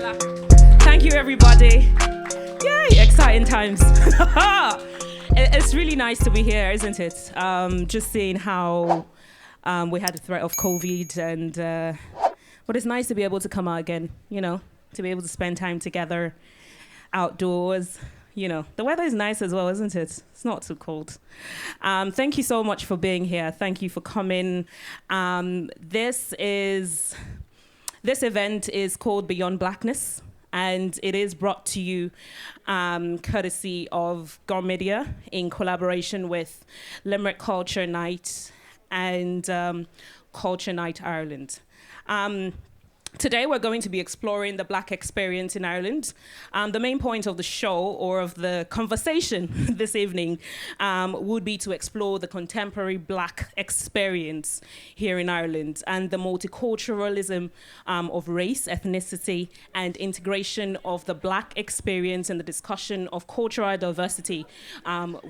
Thank you, everybody. Yay, exciting times. It's really nice to be here, isn't it? Just seeing how we had the threat of COVID, and but it's nice to be able to come out again, you know, to be able to spend time together outdoors. You know, the weather is nice as well, isn't it? It's not too cold. Thank you so much for being here. Thank you for coming. This event is called Beyond Blackness, and it is brought to you courtesy of Gorm Media in collaboration with Limerick Culture Night and Culture Night Ireland. Today we're going to be exploring the Black experience in Ireland. The main point of the show, or of the conversation this evening, would be to explore the contemporary Black experience here in Ireland and the multiculturalism of race, ethnicity, and integration of the Black experience in the discussion of cultural diversity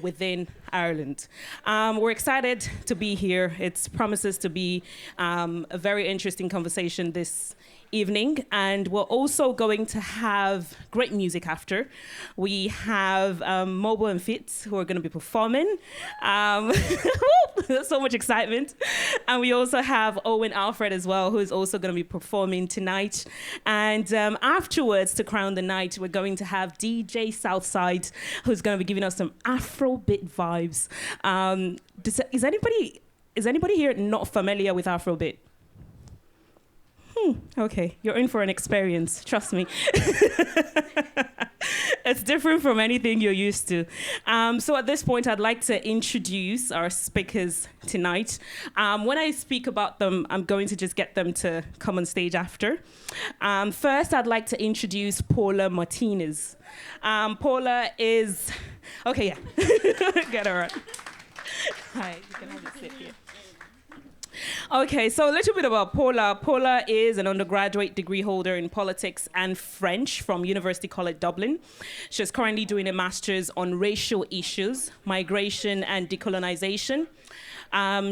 within Ireland. We're excited to be here. It promises to be a very interesting conversation this evening, and we're also going to have great music after. We have Mamobo and Fitz who are going to be performing. So much excitement. And we also have Owen Alfred as well, who is also going to be performing tonight. And afterwards, to crown the night, we're going to have DJ Southside, who's going to be giving us some Afrobeat vibes. Is anybody here not familiar with Afrobeat? Okay, you're in for an experience, trust me. It's different from anything you're used to. So at this point, I'd like to introduce our speakers tonight. When I speak about them, I'm going to just get them to come on stage after. First, I'd like to introduce Paula Martinez. Paula is, okay, yeah, get her on. Hi, you can have a sit here. Okay, so a little bit about Paula. Paula is an undergraduate degree holder in politics and French from University College Dublin. She's currently doing a master's on racial issues, migration and decolonization.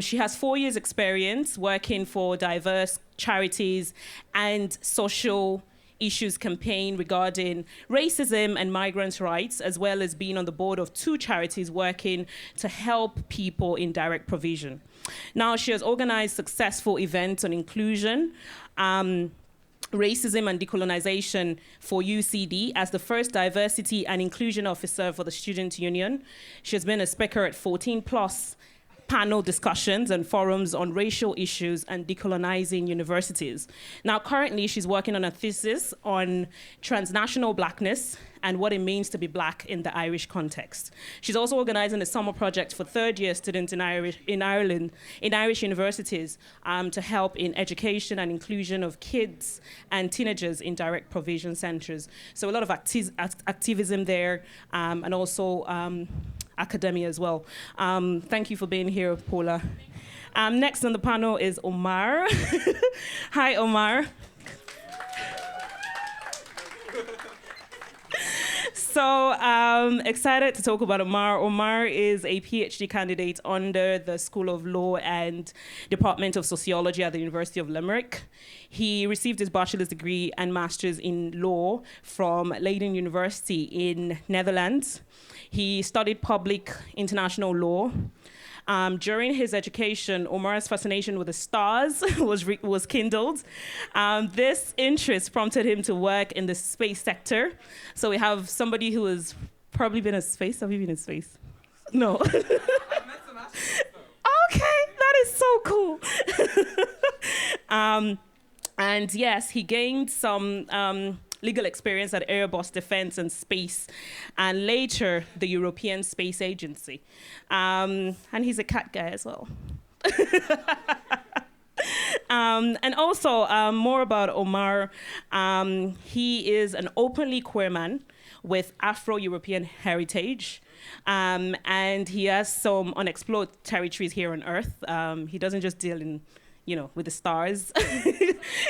She has 4 years experience working for diverse charities and social issues campaign regarding racism and migrants' rights, as well as being on the board of 2 charities working to help people in direct provision. Now, she has organized successful events on inclusion, racism and decolonization for UCD as the first diversity and inclusion officer for the Student Union. She has been a speaker at 14+ panel discussions and forums on racial issues and decolonizing universities. Now, currently, she's working on a thesis on transnational Blackness and what it means to be Black in the Irish context. She's also organizing a summer project for third-year students in Ireland, in Irish universities, to help in education and inclusion of kids and teenagers in direct provision centers. So a lot of activism there, and also academia as well. Thank you for being here, Paula. Next on the panel is Omar. Hi, Omar. So excited to talk about Omar. Omar is a PhD candidate under the School of Law and Department of Sociology at the University of Limerick. He received his bachelor's degree and master's in law from Leiden University in Netherlands. He studied public international law. During his education, Omar's fascination with the stars was kindled. This interest prompted him to work in the space sector. So we have somebody who has probably been in space. Have you been in space? No. I met some astronauts, okay, that is so cool. And yes, he gained some legal experience at Airbus Defence and Space, and later the European Space Agency. And he's a cat guy as well. And also, more about Omar. He is an openly queer man with Afro-European heritage. And he has some unexplored territories here on Earth. He doesn't just deal in with the stars.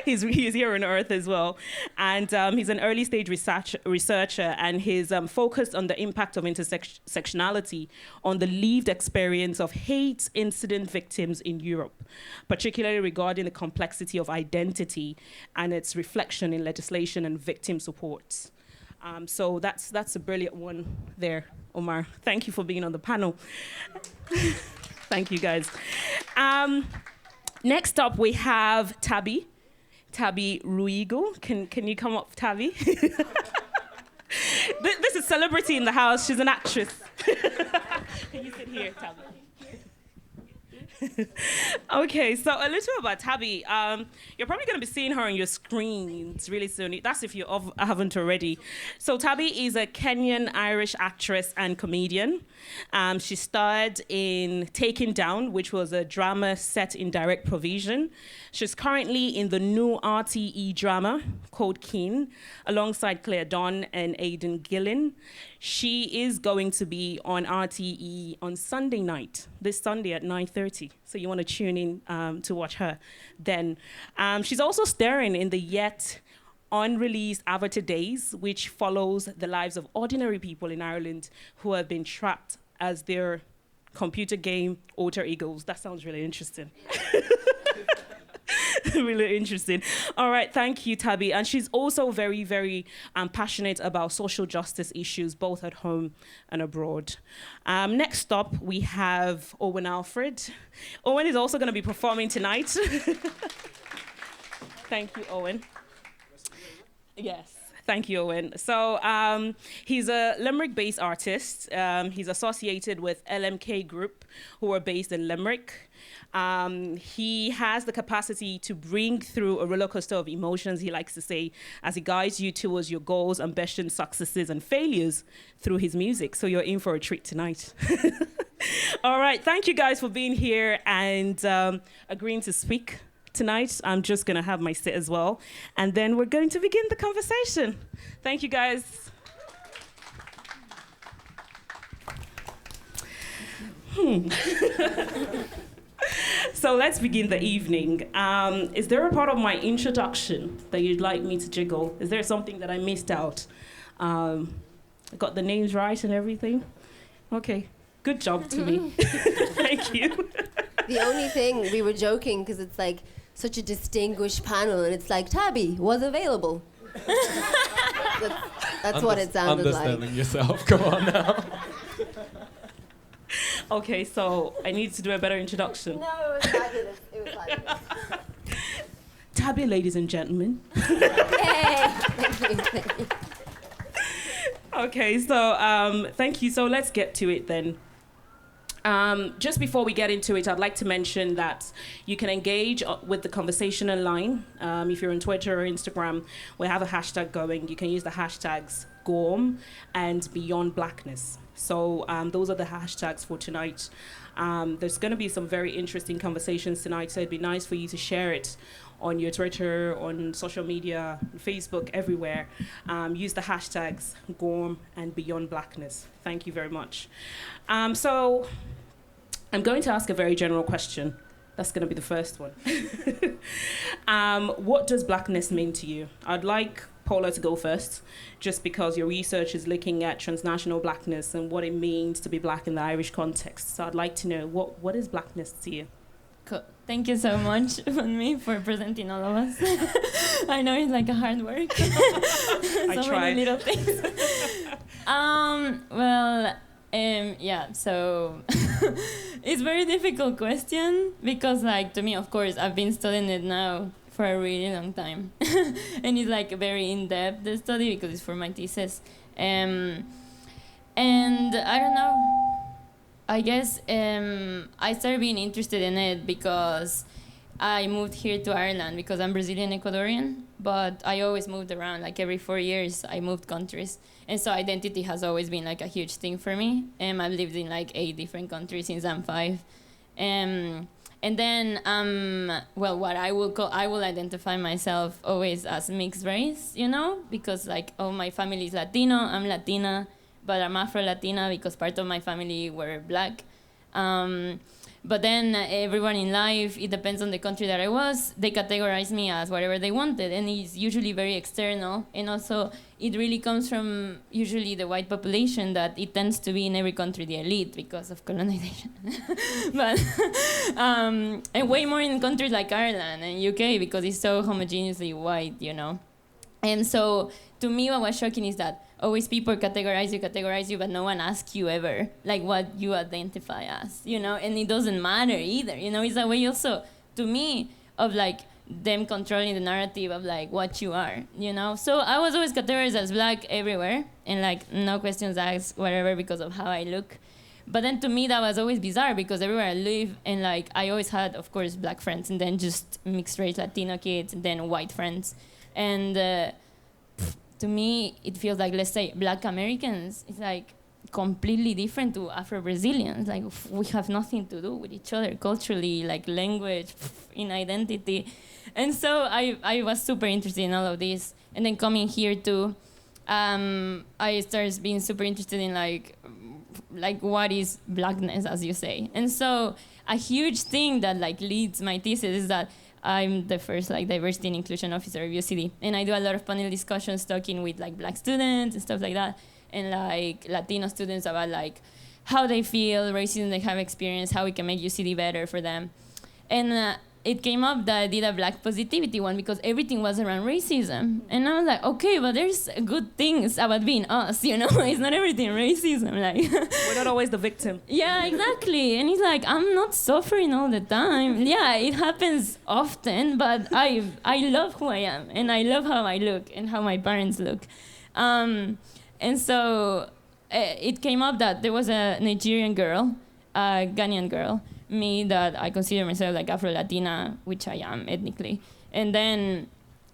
he's here on Earth as well. And he's an early stage researcher, and he's focused on the impact of intersectionality on the lived experience of hate incident victims in Europe, particularly regarding the complexity of identity and its reflection in legislation and victim support. So that's a brilliant one there, Omar. Thank you for being on the panel. Thank you, guys. Next up, we have Taby Ruigu. Can you come up, Taby? This is celebrity in the house. She's an actress. Can you sit here, Taby? Okay, so a little about Taby. You're probably going to be seeing her on your screens really soon. That's if you haven't already. So Taby is a Kenyan-Irish actress and comedian. She starred in Taken Down, which was a drama set in direct provision. She's currently in the new RTE drama called Keen, alongside Claire Don and Aidan Gillen. She is going to be on RTE on Sunday night, this Sunday at 9:30. So you want to tune in to watch her then. She's also starring in the yet unreleased Avatar Days, which follows the lives of ordinary people in Ireland who have been trapped as their computer game alter egos. That sounds really interesting. Really interesting. All right, thank you, Taby. And she's also very, very passionate about social justice issues, both at home and abroad. Next up, we have Owen Alfred. Owen is also going to be performing tonight. Thank you, Owen. Yes. Thank you, Owen. So he's a Limerick-based artist. He's associated with LMK Group, who are based in Limerick. He has the capacity to bring through a roller coaster of emotions, he likes to say, as he guides you towards your goals, ambitions, successes, and failures through his music. So you're in for a treat tonight. All right, thank you guys for being here and agreeing to speak tonight. I'm just going to have my sit as well. And then we're going to begin the conversation. Thank you, guys. So let's begin the evening. Is there a part of my introduction that you'd like me to jiggle? Is there something that I missed out? I got the names right and everything? Okay, good job to me. Thank you. The only thing, we were joking because it's like such a distinguished panel and it's like, Taby was available. That's what it sounded like. Understanding yourself, come on now. Okay, so I need to do a better introduction. No, it was fabulous. It was fabulous. Taby, ladies and gentlemen. Hey! Thank you. Okay, so thank you. So let's get to it then. Just before we get into it, I'd like to mention that you can engage with the conversation online. If you're on Twitter or Instagram, we have a hashtag going. You can use the hashtags Gorm and Beyond Blackness. So those are the hashtags for tonight. There's going to be some very interesting conversations tonight, so it'd be nice for you to share it on your Twitter, on social media, Facebook, everywhere. Use the hashtags Gorm and Beyond Blackness. Thank you very much. So I'm going to ask a very general question. That's going to be the first one. What does blackness mean to you? I'd like Paula to go first, just because your research is looking at transnational blackness and what it means to be black in the Irish context. So I'd like to know, what is blackness to you? Cool. Thank you so much, Funmi, for presenting all of us. I know it's like a hard work. I tried. Many little things. Yeah, so it's a very difficult question because, like, to me, of course, I've been studying it now for a really long time. And it's like a very in-depth study because it's for my thesis. And I don't know, I guess I started being interested in it because I moved here to Ireland because I'm Brazilian Ecuadorian, but I always moved around. Like every 4 years, I moved countries. And so identity has always been like a huge thing for me. I've lived in like 8 different countries since I'm 5. And then, what I will identify myself always as mixed race, you know, because like, oh, my family is Latino, I'm Latina, but I'm Afro-Latina because part of my family were black. But then everyone in life, it depends on the country that I was, they categorize me as whatever they wanted. And it's usually very external. And also, it really comes from usually the white population that it tends to be in every country the elite because of colonization. But and way more in countries like Ireland and UK because it's so homogeneously white, you know. And so to me, what was shocking is that always people categorize you, but no one asks you ever, like, what you identify as, you know? And it doesn't matter either, you know? It's a way also, to me, of, like, them controlling the narrative of, like, what you are, you know? So I was always categorized as black everywhere, and, like, no questions asked, whatever, because of how I look. But then to me, that was always bizarre, because everywhere I live, and, like, I always had, of course, black friends, and then just mixed-race Latino kids, and then white friends. And to me, it feels like, let's say, black Americans, it's like completely different to Afro-Brazilians. Like, we have nothing to do with each other culturally, like language, in identity. And so I was super interested in all of this. And then coming here too, I started being super interested in like what is blackness, as you say. And so a huge thing that like leads my thesis is that I'm the first like diversity and inclusion officer of UCD, and I do a lot of panel discussions talking with like black students and stuff like that, and like Latino students about like how they feel, racism they have experienced, how we can make UCD better for them. And it came up that I did a black positivity one because everything was around racism. And I was like, okay, but there's good things about being us, you know? It's not everything racism. Like we're not always the victim. Yeah, exactly. And it's like, I'm not suffering all the time. Yeah, it happens often, but I love who I am, and I love how I look and how my parents look. And so it came up that there was a Nigerian girl, a Ghanaian girl, me, that I consider myself like Afro-Latina, which I am ethnically. And then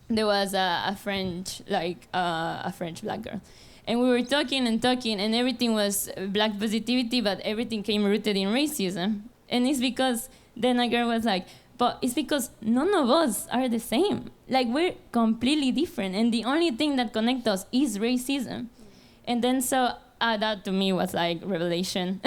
there was a French, like a French black girl. And we were talking, and everything was black positivity, but everything came rooted in racism. And it's because then a girl was like, but it's because none of us are the same. Like, we're completely different, and the only thing that connects us is racism. And then so that to me was like revelation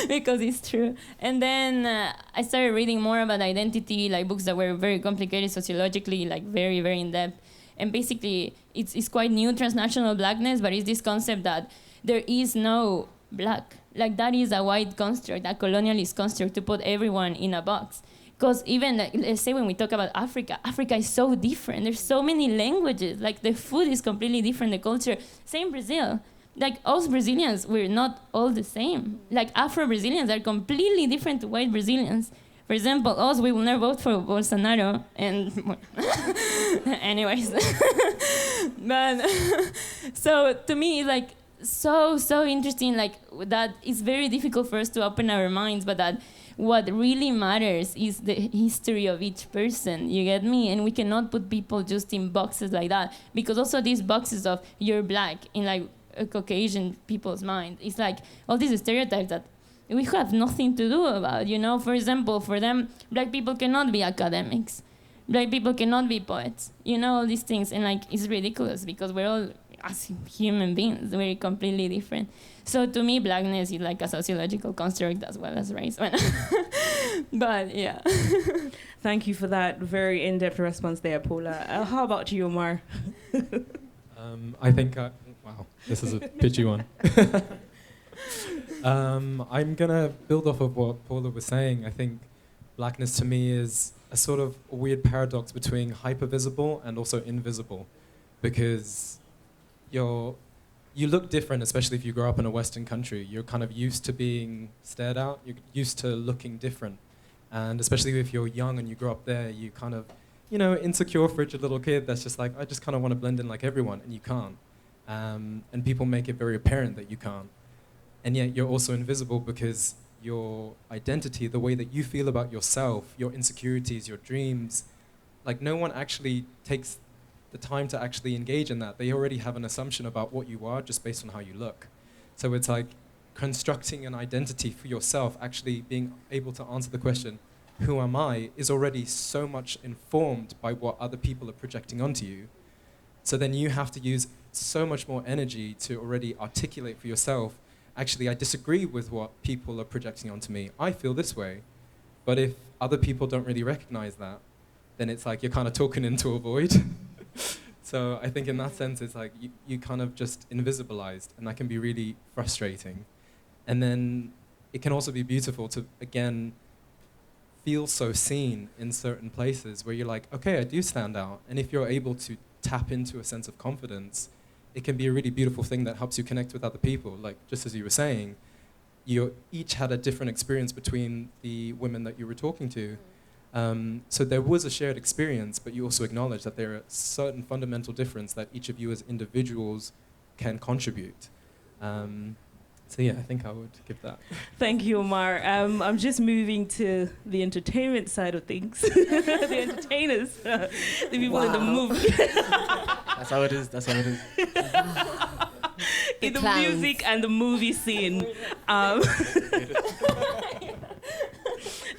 because it's true. And then I started reading more about identity, like books that were very complicated sociologically, like very, very in-depth. And basically, it's quite new, transnational blackness, but it's this concept that there is no black. Like, that is a white construct, a colonialist construct to put everyone in a box. Because even, like, let's say when we talk about Africa, Africa is so different. There's so many languages. Like, the food is completely different, the culture. Same Brazil. Like, us Brazilians, we're not all the same. Like, Afro-Brazilians are completely different to white Brazilians. For example, us, we will never vote for Bolsonaro. And anyways. But so to me, it's like so interesting, like that it's very difficult for us to open our minds, but that what really matters is the history of each person, you get me? And we cannot put people just in boxes like that, because also these boxes of you're black in like a Caucasian people's mind, it's like all these stereotypes that we have nothing to do about, you know? For example, for them, black people cannot be academics. Black people cannot be poets. You know, all these things. And, like, it's ridiculous because we're all, as human beings, we're completely different. So, to me, blackness is like a sociological construct as well as race. But, yeah. Thank you for that very in-depth response there, Paula. How about you, Omar? I think, wow, this is a pitchy one. I'm going to build off of what Paula was saying. I think blackness to me is a sort of a weird paradox between hypervisible and also invisible, because you look different, especially if you grow up in a Western country. You're kind of used to being stared at. You're used to looking different. And especially if you're young and you grow up there, you kind of, you know, insecure for a little kid that's just like, I just kind of want to blend in like everyone, and you can't. And people make it very apparent that you can't. And yet you're also invisible because your identity, the way that you feel about yourself, your insecurities, your dreams, like no one actually takes the time to actually engage in that. They already have an assumption about what you are just based on how you look. So it's like constructing an identity for yourself, actually being able to answer the question, who am I, is already so much informed by what other people are projecting onto you. So then you have to use so much more energy to already articulate for yourself, actually, I disagree with what people are projecting onto me. I feel this way. But if other people don't really recognize that, then it's like you're kind of talking into a void. So I think in that sense, it's like you kind of just invisibilized, and that can be really frustrating. And then it can also be beautiful to, again, feel so seen in certain places where you're like, okay, I do stand out. And if you're able to tap into a sense of confidence, it can be a really beautiful thing that helps you connect with other people. Like, just as you were saying, you each had a different experience between the women that you were talking to. So there was a shared experience, but you also acknowledge that there are certain fundamental differences that each of you as individuals can contribute. So yeah, I think I would give that. Thank you, Omar. I'm just moving to the entertainment side of things. The entertainers, the people in the movie. That's how it is. That's how it is. In the music and the movie scene.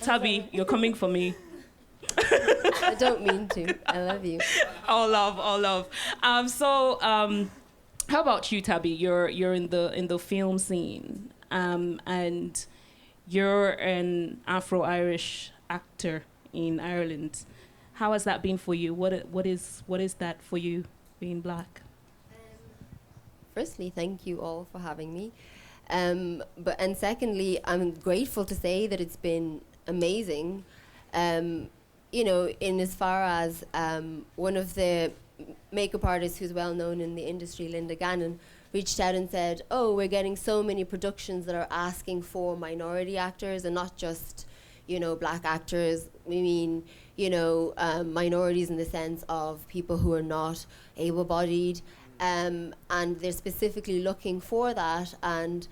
Taby, you're coming for me. I don't mean to. I love you. All love, all love. How about you, Taby? You're in the film scene, and you're an Afro-Irish actor in Ireland. How has that been for you? What is that for you, being black? Firstly, thank you all for having me. And secondly, I'm grateful to say that it's been amazing. In as far as one of the makeup artists who's well known in the industry, Linda Gannon, reached out and said, oh, we're getting so many productions that are asking for minority actors and not just, black actors. We mean, minorities in the sense of people who are not able-bodied. And they're specifically looking for that. And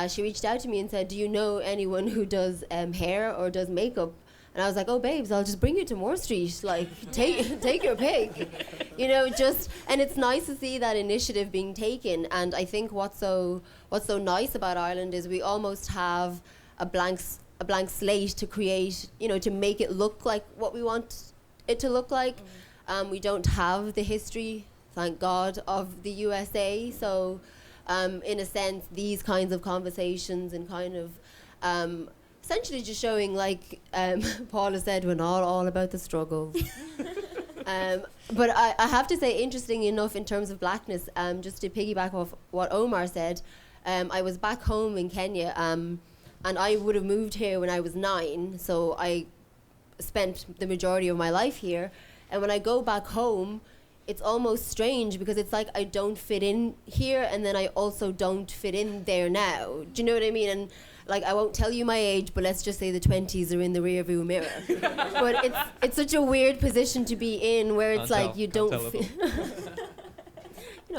she reached out to me and said, do you know anyone who does hair or does makeup? And I was like, oh, babes, I'll just bring you to Moore Street. Like, take your pick. And it's nice to see that initiative being taken. And I think what's so nice about Ireland is we almost have a blank slate to create, to make it look like what we want it to look like. We don't have the history, thank God, of the USA. So, in a sense, these kinds of conversations and kind of essentially just showing, like Paula said, we're not all about the struggles. But I have to say, interesting enough, in terms of blackness, just to piggyback off what Omar said, I was back home in Kenya, and I would have moved here when I was 9, so I spent the majority of my life here. And when I go back home, it's almost strange because it's like I don't fit in here, and then I also don't fit in there now. Do you know what I mean? And like, I won't tell you my age, but let's just say the 20s are in the rear-view mirror. But it's such a weird position to be in, where it's like you don't fit.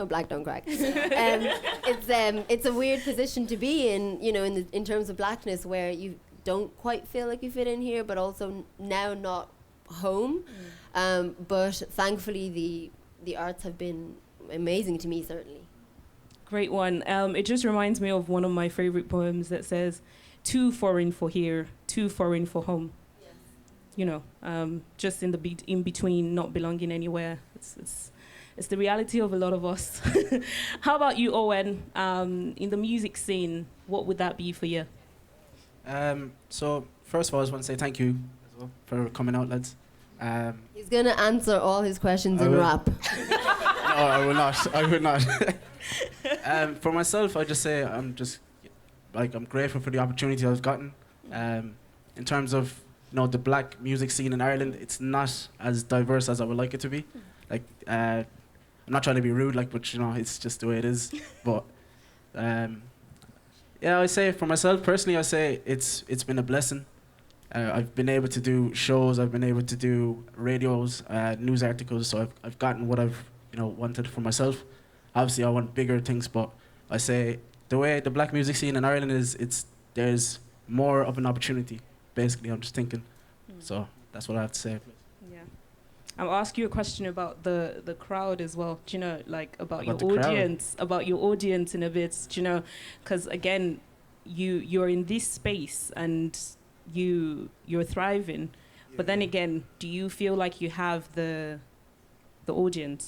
Black don't crack. It's a weird position to be in, in terms of blackness, where you don't quite feel like you fit in here, but also now not home. But thankfully, the arts have been amazing to me, certainly. Great one. It just reminds me of one of my favorite poems that says, too foreign for here, too foreign for home. Yes. Just in the in between, not belonging anywhere. It's the reality of a lot of us. How about you, Owen? In the music scene, what would that be for you? So first of all, I just want to say thank you as well for coming out, lads. He's going to answer all his questions in rap. No, I will not. I will not. For myself, I just say I'm grateful for the opportunity I've gotten. In terms of the black music scene in Ireland, it's not as diverse as I would like it to be. Like, I'm not trying to be rude, but it's just the way it is. But I say for myself personally, I say it's been a blessing. I've been able to do shows, I've been able to do radios, news articles, so I've gotten what I've wanted for myself. Obviously, I want bigger things, but I say the way the black music scene in Ireland is, there's more of an opportunity. Basically, I'm just thinking. So that's what I have to say. Yeah, I'll ask you a question about the crowd as well. Do you know, about your audience, in a bit. Do you know, because again, you're in this space and you're thriving, but then again, do you feel like you have the audience,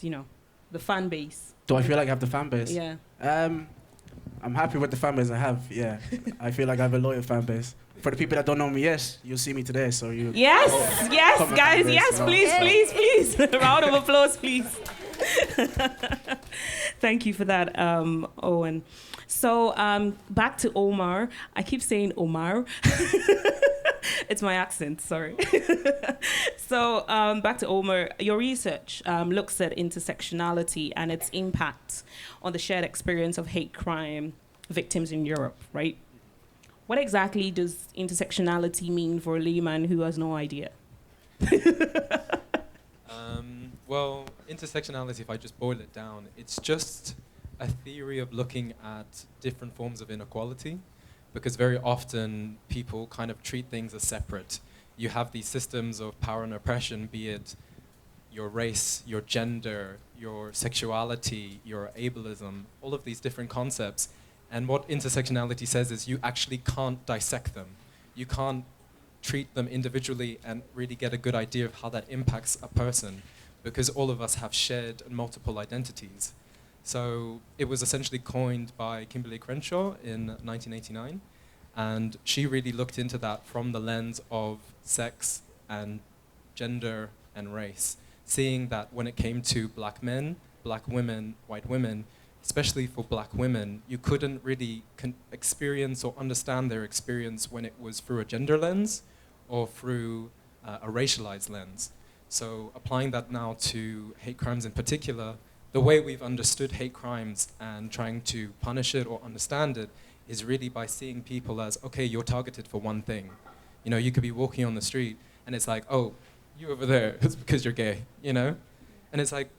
the fan base? Do I feel like I have the fan base? Yeah. I'm happy with the fan base I have. Yeah, I feel like I have a loyal fan base. For the people that don't know me yet, you'll see me today. So you. Yes, yes, Come on, guys, fan base, yes, you know, please, so- please, please. Round of applause, please. Thank you for that, Owen. So back to Omar. I keep saying Omar. It's my accent, sorry. So back to Omar. Your research looks at intersectionality and its impact on the shared experience of hate crime victims in Europe, right? What exactly does intersectionality mean for a layman who has no idea? Well, intersectionality, if I just boil it down, it's just a theory of looking at different forms of inequality, because very often people kind of treat things as separate. You have these systems of power and oppression, be it your race, your gender, your sexuality, your ableism, all of these different concepts. And what intersectionality says is you actually can't dissect them. You can't treat them individually and really get a good idea of how that impacts a person, because all of us have shared and multiple identities. So it was essentially coined by Kimberly Crenshaw in 1989, and she really looked into that from the lens of sex and gender and race, seeing that when it came to black men, black women, white women, especially for black women, you couldn't really experience or understand their experience when it was through a gender lens or through a racialized lens. So applying that now to hate crimes in particular, the way we've understood hate crimes and trying to punish it or understand it is really by seeing people as, okay, you're targeted for one thing. You know, you could be walking on the street and it's like, oh, you over there, it's because you're gay, you know? And it's like,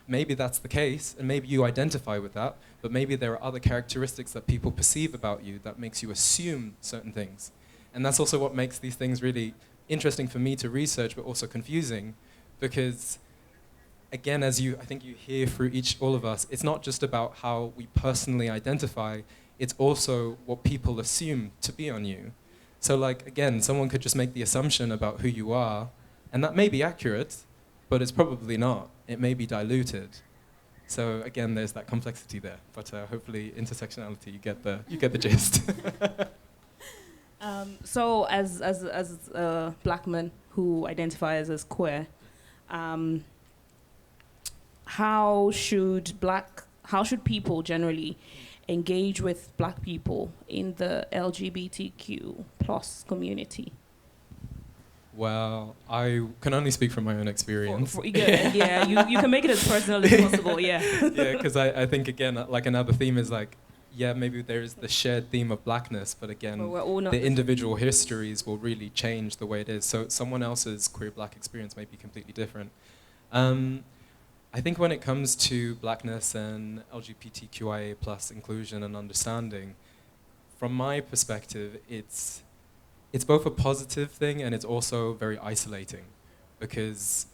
maybe that's the case, and maybe you identify with that, but maybe there are other characteristics that people perceive about you that makes you assume certain things. And that's also what makes these things really interesting for me to research, but also confusing, because again, as I think you hear through all of us, it's not just about how we personally identify, it's also what people assume to be on you. So like, again, someone could just make the assumption about who you are, and that may be accurate, but it's probably not. It may be diluted. So again, there's that complexity there. But hopefully, intersectionality, you get the gist. So as black men who identifies as queer, how should people generally engage with black people in the LGBTQ plus community? Well, I can only speak from my own experience. Yeah, you can make it as personal as possible, yeah. Yeah, because I think, again, like another theme is like, yeah, maybe there's the shared theme of blackness, but again, the individual histories will really change the way it is. So someone else's queer black experience may be completely different. I think when it comes to blackness and LGBTQIA plus inclusion and understanding, from my perspective, it's both a positive thing and it's also very isolating, because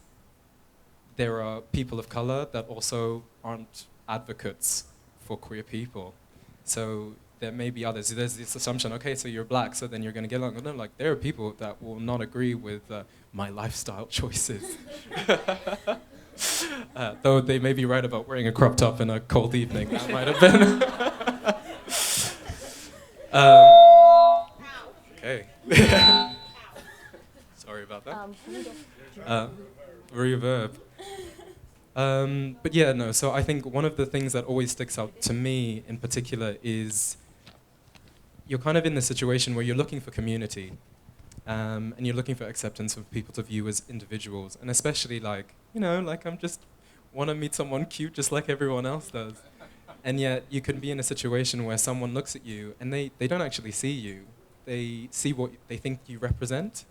there are people of color that also aren't advocates for queer people. So there may be others. There's this assumption, okay, so you're black, so then you're going to get along. No, like, there are people that will not agree with my lifestyle choices. Though they may be right about wearing a crop top in a cold evening. That might have been. Okay. Sorry about that. Reverb. But yeah, no, so I think one of the things that always sticks out to me in particular is you're kind of in the situation where you're looking for community, and you're looking for acceptance of people to view as individuals, and especially like, you know, like I'm just want to meet someone cute just like everyone else does. And yet you can be in a situation where someone looks at you and they don't actually see you. They see what they think you represent,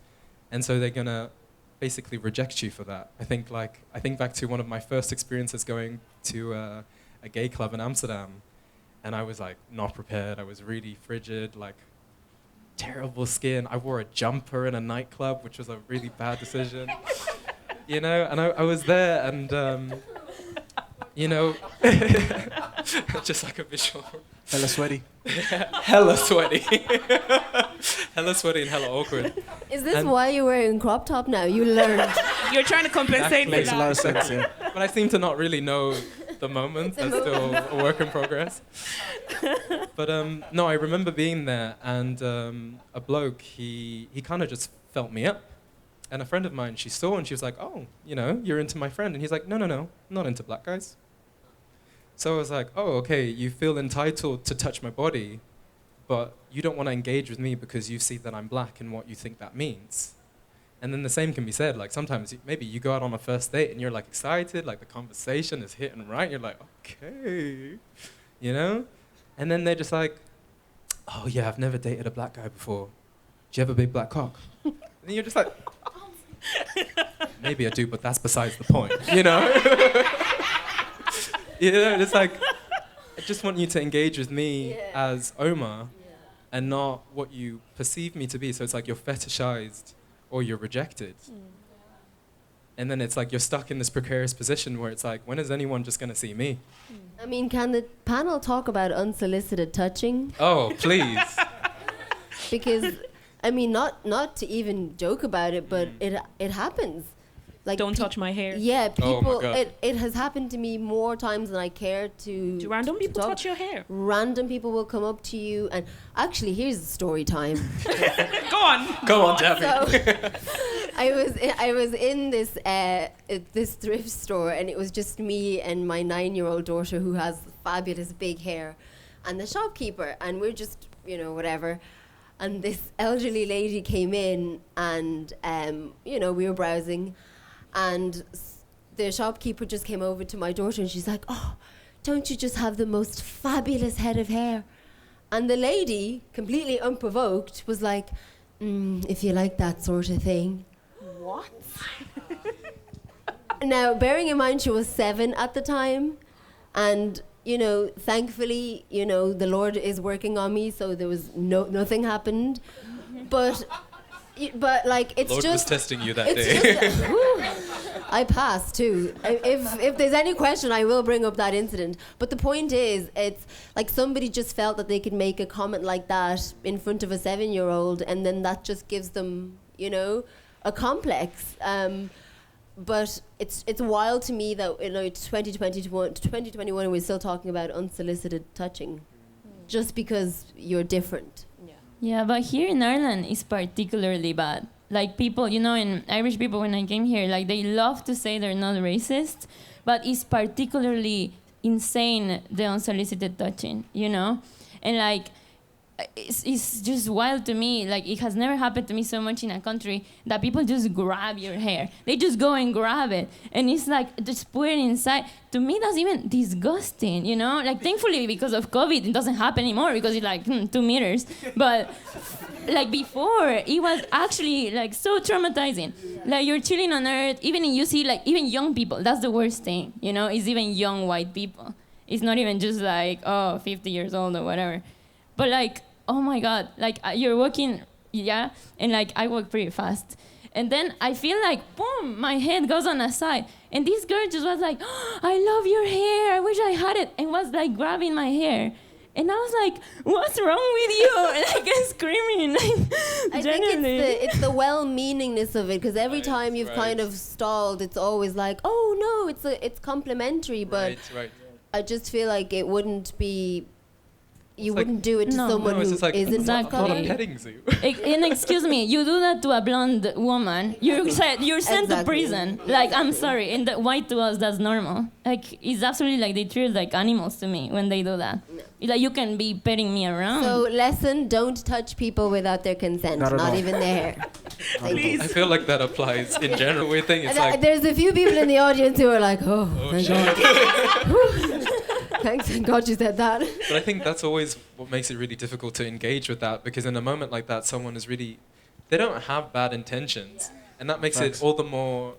and so they're gonna basically reject you for that. I think back to one of my first experiences going to a gay club in Amsterdam, and I was like not prepared. I was really frigid, like terrible skin. I wore a jumper in a nightclub, which was a really bad decision. You know, and I was there, and you know, just like a visual. Hella sweaty. Hella sweaty. Hella sweaty and hella awkward. Is this why you're wearing crop top now? You learned. You're trying to compensate for Makes a lot that. of sense, yeah. But I seem to not really know the moment. That's still a work in progress. But no, I remember being there, and a bloke, he kind of just felt me up. And a friend of mine, she saw, and she was like, oh, you know, you're into my friend. And he's like, no, not into black guys. So I was like, oh, okay, you feel entitled to touch my body, but you don't want to engage with me because you see that I'm black and what you think that means. And then the same can be said, like sometimes maybe you go out on a first date and you're like excited, like the conversation is hitting right, you're like, okay, you know? And then they're just like, oh yeah, I've never dated a black guy before. Do you have a big black cock? And then you're just like, maybe I do, but that's besides the point, you know? You know, it's like, I just want you to engage with me as Omar and not what you perceive me to be. So it's like you're fetishized or you're rejected. And then it's like you're stuck in this precarious position where it's like, when is anyone just going to see me? I mean, can the panel talk about unsolicited touching? Oh, please. Because, I mean, not to even joke about it, but it happens. Like Don't touch my hair. Yeah, Oh my people. God. It has happened to me more times than I care to. Do random to people talk. touch your hair? Random people will come up to you, and actually, here's the story time. Go on. Go on, Taby. So, I was in this thrift store, and it was just me and my 9-year-old daughter who has fabulous big hair, and the shopkeeper, and we're just whatever. And this elderly lady came in, and we were browsing, and the shopkeeper just came over to my daughter, and she's like, "Oh, don't you just have the most fabulous head of hair?" And the lady, completely unprovoked, was like, "If you like that sort of thing." What? Now, bearing in mind she was 7 at the time, and thankfully, the Lord is working on me, so there was nothing happened. But like, it's Lord just... was testing you that it's day. just, I passed too. If there's any question, I will bring up that incident. But the point is, it's like somebody just felt that they could make a comment like that in front of a 7-year-old, and then that just gives them, a complex. But it's wild to me that 2021 and we're still talking about unsolicited touching, just because you're different. Yeah, but here in Ireland, it's particularly bad. Like people, in Irish people, when I came here, like they love to say they're not racist, but it's particularly insane, the unsolicited touching, And like, it's just wild to me. Like, it has never happened to me so much in a country that people just grab your hair. They just go and grab it. And it's like, just put it inside. To me, that's even disgusting, Like, thankfully, because of COVID, it doesn't happen anymore because it's like 2 meters. But, like, before, it was actually, like, so traumatizing. Like, you're chilling on Earth, even you see, like, even young people. That's the worst thing, It's even young white people. It's not even just like, 50 years old or whatever. But, like, oh my God, like you're walking, and like I walk pretty fast. And then I feel like, boom, my head goes on a side. And this girl just was like, oh, I love your hair, I wish I had it. And was like grabbing my hair. And I was like, what's wrong with you? And like I'm screaming. I think it's the well-meaningness of it, because every time you've kind of stalled, it's always like, oh no, it's complimentary. But I just feel like it wouldn't be... You wouldn't do it to someone who isn't exactly. I'm not a petting zoo. And excuse me, you do that to a blonde woman, you're sent to prison. Like, I'm sorry, and white to us, that's normal. Like, it's absolutely like they treat like animals to me when they do that. No. Like, you can be petting me around. So, lesson, don't touch people without their consent, not even their hair. I feel like that applies in general. Weird thing, it's like... There's a few people in the audience who are like, oh thank God. Thanks God you said that. But I think that's always what makes it really difficult to engage with that, because in a moment like that, someone is really... They don't have bad intentions. And that makes it all the more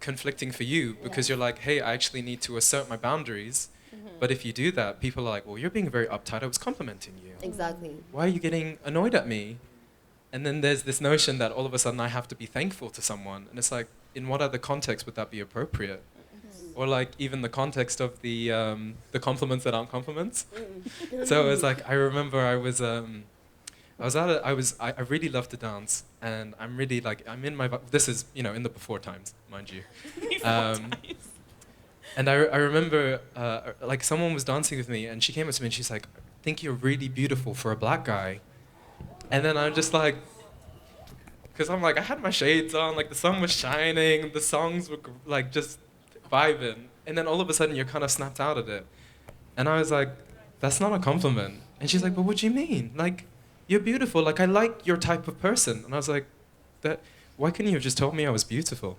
conflicting for you, because you're like, hey, I actually need to assert my boundaries. But if you do that, people are like, well, you're being very uptight. I was complimenting you. Exactly. Why are you getting annoyed at me? And then there's this notion that all of a sudden I have to be thankful to someone. And it's like, in what other context would that be appropriate? Or like even the context of the compliments that aren't compliments. So it's like, I remember I really love to dance, and I'm really like, I'm in my, this is, in the before times, mind you. And I remember, like, someone was dancing with me, and she came up to me, and she's like, I think you're really beautiful for a black guy. And then I'm just like, because I'm like, I had my shades on, like, the sun was shining, the songs were, like, just vibing. And then all of a sudden, you're kind of snapped out of it. And I was like, that's not a compliment. And she's like, but what do you mean? Like, you're beautiful. Like, I like your type of person. And I was like, why couldn't you have just told me I was beautiful?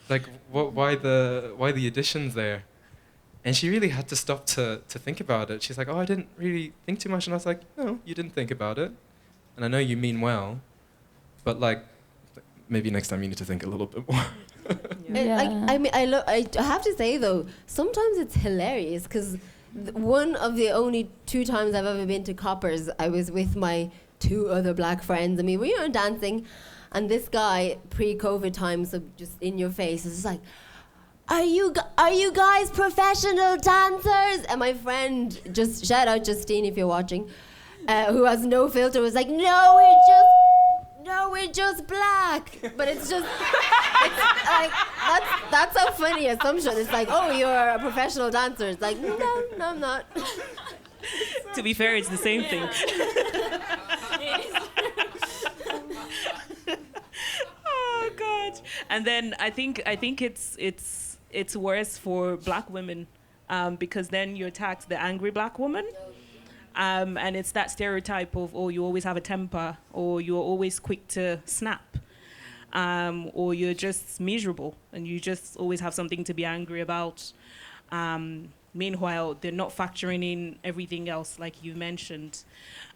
Like, why the additions there? And she really had to stop to think about it. She's like, oh, I didn't really think too much. And I was like, no, you didn't think about it. And I know you mean well, but like, maybe next time you need to think a little bit more. I have to say though, sometimes it's hilarious because one of the only 2 times I've ever been to Coppers, I was with my 2 other black friends. I mean, we were dancing, and this guy, pre-COVID times, so just in your face, is just like, are you guys professional dancers? And my friend, just shout out Justine if you're watching, who has no filter, was like, no, we're just black. But it's just, it's like, that's a funny assumption. It's like, oh, you're a professional dancer. It's like, no, I'm not. To be fair, it's the same thing. Oh God! And then I think it's worse for black women, because then you attack the angry black woman, and it's that stereotype of, oh, you always have a temper, or you're always quick to snap, or you're just miserable and you just always have something to be angry about. Meanwhile, they're not factoring in everything else, like you mentioned,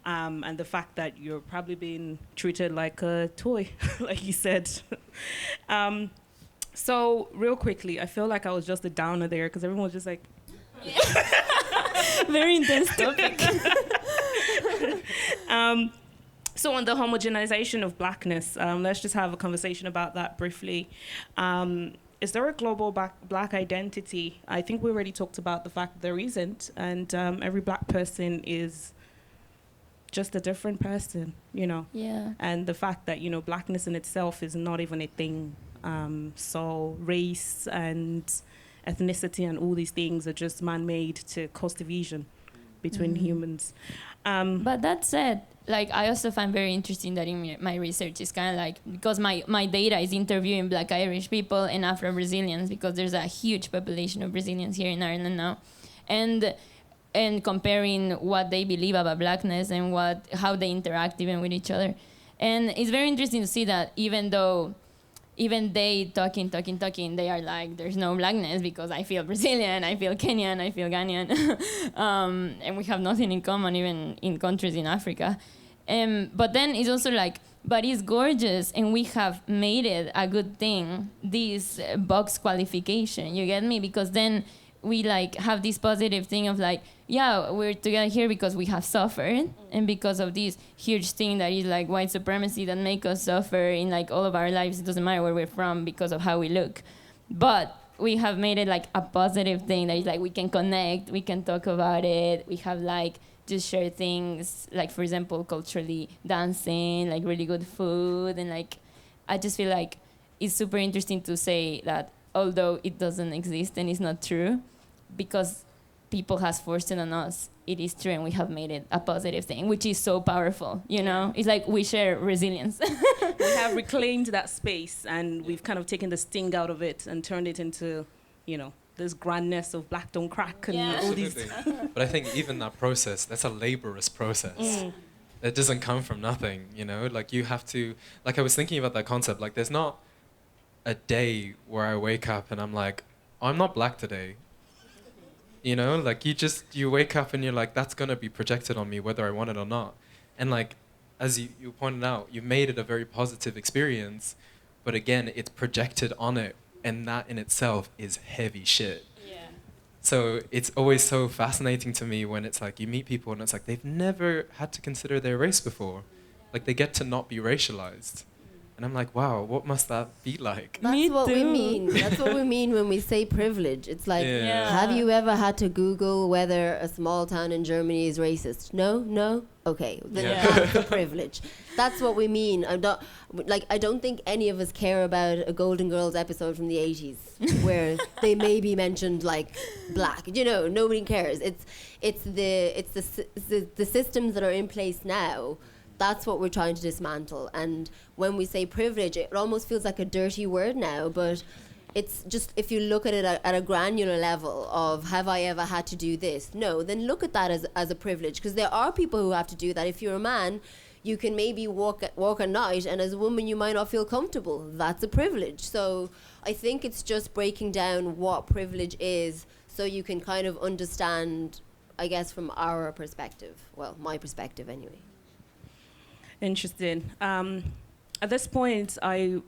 and the fact that you're probably being treated like a toy, like you said. So, real quickly, I feel like I was just a downer there because everyone was just like... Very intense topic. So on the homogenization of blackness, let's just have a conversation about that briefly. Is there a global black identity? I think we already talked about the fact that there isn't, and every black person is just a different person, you know? Yeah. And the fact that, you know, blackness in itself is not even a thing. So race and ethnicity and all these things are just man-made to cause division between humans. But that said, like, I also find very interesting that in my research is kind of like, because my data is interviewing Black Irish people and Afro-Brazilians, because there's a huge population of Brazilians here in Ireland now, and comparing what they believe about blackness and how they interact even with each other. And it's very interesting to see that even they talking, they are like, there's no blackness because I feel Brazilian, I feel Kenyan, I feel Ghanaian. And we have nothing in common even in countries in Africa. But then it's also like, but it's gorgeous and we have made it a good thing, this box qualification, you get me? Because then we like have this positive thing of like, yeah, we're together here because we have suffered and because of this huge thing that is like white supremacy that make us suffer in like all of our lives. It doesn't matter where we're from because of how we look. But we have made it like a positive thing that is like we can connect, we can talk about it, we have like just share things, like for example, culturally dancing, like really good food, and like I just feel like it's super interesting to say that although it doesn't exist and it's not true, because people has forced it on us, it is true and we have made it a positive thing, which is so powerful, you know? It's like we share resilience. We have reclaimed that space and we've kind of taken the sting out of it and turned it into, you know, this grandness of black don't crack and all these. But I think even that process, that's a laborious process. It doesn't come from nothing, you know? Like you have to, like I was thinking about that concept, like there's not a day where I wake up and I'm like, oh, I'm not black today. You know, like you wake up and you're like, that's going to be projected on me whether I want it or not. And like, as you pointed out, you made it a very positive experience, but again, it's projected on it, and that in itself is heavy shit. Yeah. So it's always so fascinating to me when it's like, you meet people and it's like, they've never had to consider their race before. Like they get to not be racialized. And I'm like, wow, what must that be like? That's Me what we too. mean. That's what we mean when we say privilege. It's like, Yeah. have you ever had to Google whether a small town in Germany is racist? No? Okay, then Yeah. that's the privilege. That's what we mean. I don't think any of us care about a Golden Girls episode from the 80s where they maybe mentioned like black. Nobody cares. It's the systems that are in place now. That's what we're trying to dismantle. And when we say privilege, it almost feels like a dirty word now, but it's just, if you look at it at a granular level of, have I ever had to do this? No, then look at that as a privilege, because there are people who have to do that. If you're a man, you can maybe walk at night, and as a woman, you might not feel comfortable. That's a privilege. So I think it's just breaking down what privilege is so you can kind of understand, I guess, from our perspective. Well, my perspective anyway. Interesting. At this point, I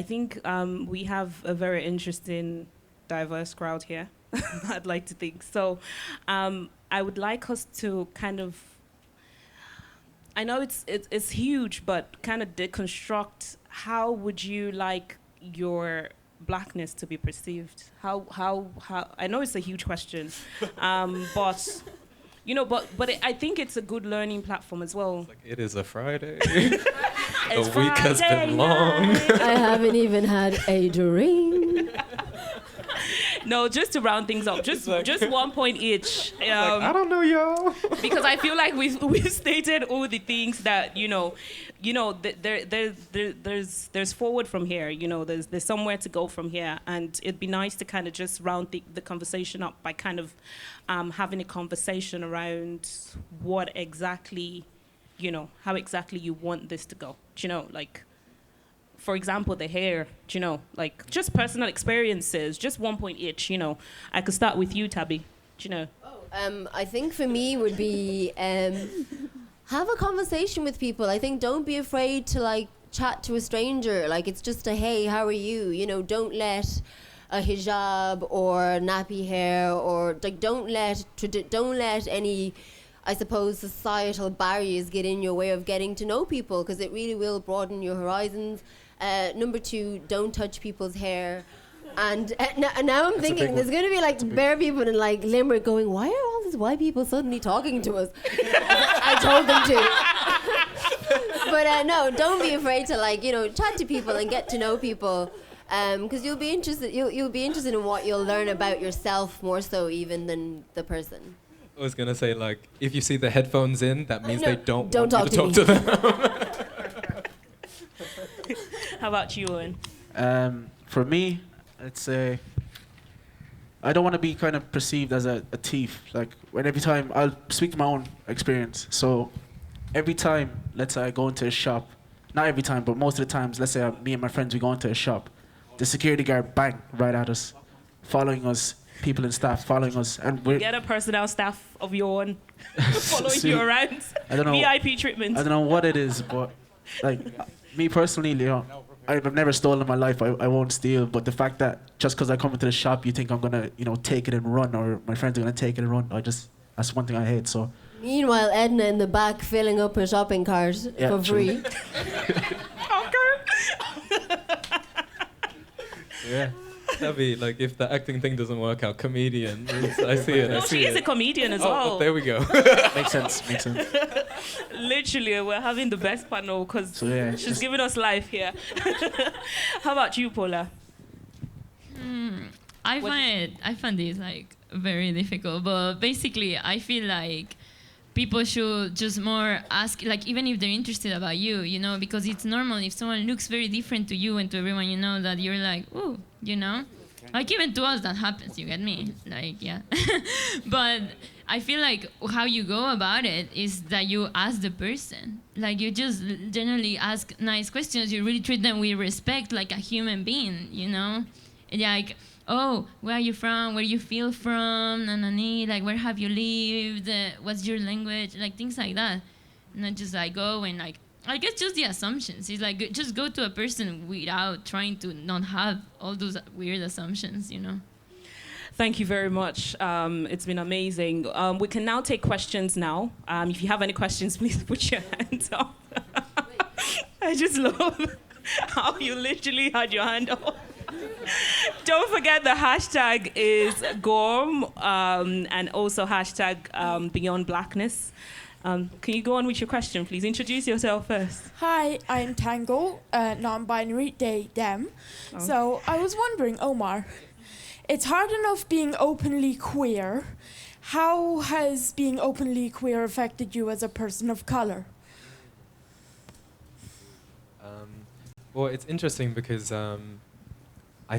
think we have a very interesting, diverse crowd here. I'd like to think. So I would like us to kind of, I know it's huge, but kind of deconstruct, how would you like your blackness to be perceived? How I know it's a huge question, but I think it's a good learning platform as well. It's like, it is a Friday. It's The week has Friday been long. night. I haven't even had a drink. No, just to round things up, just 1 point each. I don't know, y'all. Because I feel like we've stated all the things that there's forward from here. There's somewhere to go from here, and it'd be nice to kind of just round the conversation up by kind of having a conversation around what exactly, how exactly you want this to go. For example, the hair, just personal experiences, just 1 point each, I could start with you, Taby, I think for me would be have a conversation with people. I think don't be afraid to chat to a stranger. It's just a, hey, how are you? Don't let a hijab or nappy hair or don't let any, I suppose, societal barriers get in your way of getting to know people, because it really will broaden your horizons. Number 2, don't touch people's hair. And now I'm thinking there's going to be bare people in Limerick going, why are all these white people suddenly talking to us? I told them to. But no, don't be afraid to chat to people and get to know people, because you'll be interested. You'll be interested in what you'll learn about yourself more so even than the person. I was gonna say, if you see the headphones in, that means they don't want talk you to talk to them. How about you, Owen? For me, I'd say I don't want to be kind of perceived as a thief. Every time, I'll speak to my own experience. So every time, let's say I go into a shop, not every time, but most of the times, let's say me and my friends, we go into a shop, the security guard bang right at us, following us, people and staff following us, and we Get a personnel staff of your own following you around. I don't know. VIP treatment. I don't know what it is, but me personally, I've never stolen in my life. I won't steal. But the fact that just because I come into the shop, you think I'm gonna, take it and run, or my friends are gonna take it and run. That's one thing I hate. So. Meanwhile, Edna in the back filling up her shopping cart for free. Yeah. That'd be if the acting thing doesn't work out, comedian. I see it. No, she is a comedian as well. Oh, there we go. Makes sense. Literally, we're having the best panel because she's giving us life here. How about you, Paula? I find this very difficult, but basically I feel like people should just more ask, even if they're interested about you, because it's normal if someone looks very different to you and to everyone that you're ooh, even to us that happens, you get me? Yeah. But I feel how you go about it is that you ask the person. You just generally ask nice questions. You really treat them with respect, like a human being, oh, where are you from? Where you feel from? Where have you lived? What's your language? Things like that. Not just go and I guess just the assumptions. It's just go to a person without trying to not have all those weird assumptions, Thank you very much. It's been amazing. We can now take questions now. If you have any questions, please put your hands up. I just love How you literally had your hand up. Don't forget the hashtag is Gorm and also hashtag Beyond Blackness. Can you go on with your question, please? Introduce yourself first. Hi, I'm Tango, non-binary, they, them. Oh. So I was wondering, Omar, it's hard enough being openly queer. How has being openly queer affected you as a person of color? Well, it's interesting because I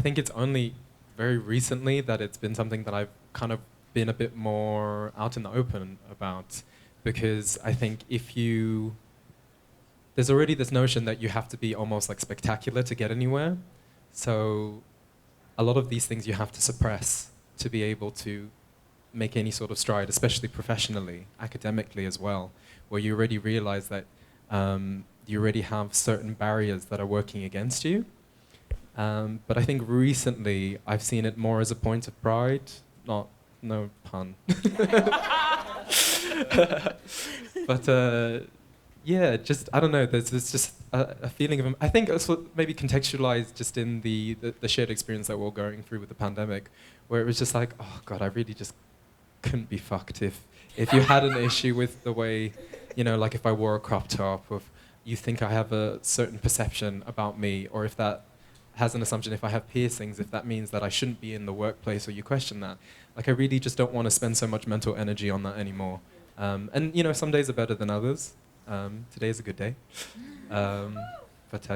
think it's only very recently that it's been something that I've kind of been a bit more out in the open about. Because I think there's already this notion that you have to be almost like spectacular to get anywhere. So a lot of these things you have to suppress to be able to make any sort of stride, especially professionally, academically as well, where you already realize that you already have certain barriers that are working against you. But I think recently I've seen it more as a point of pride, no pun. But yeah, just, I don't know, there's just a feeling of, I think it's maybe contextualized just in the shared experience that we're all going through with the pandemic, where it was just like, oh God, I really just couldn't be fucked if you had an issue with the way, you know, like if I wore a crop top, or if you think I have a certain perception about me, or if that has an assumption, if I have piercings, if that means that I shouldn't be in the workplace, or you question that. Like, I really just don't want to spend so much mental energy on that anymore. And, you know, some days are better than others. Today is a good day. But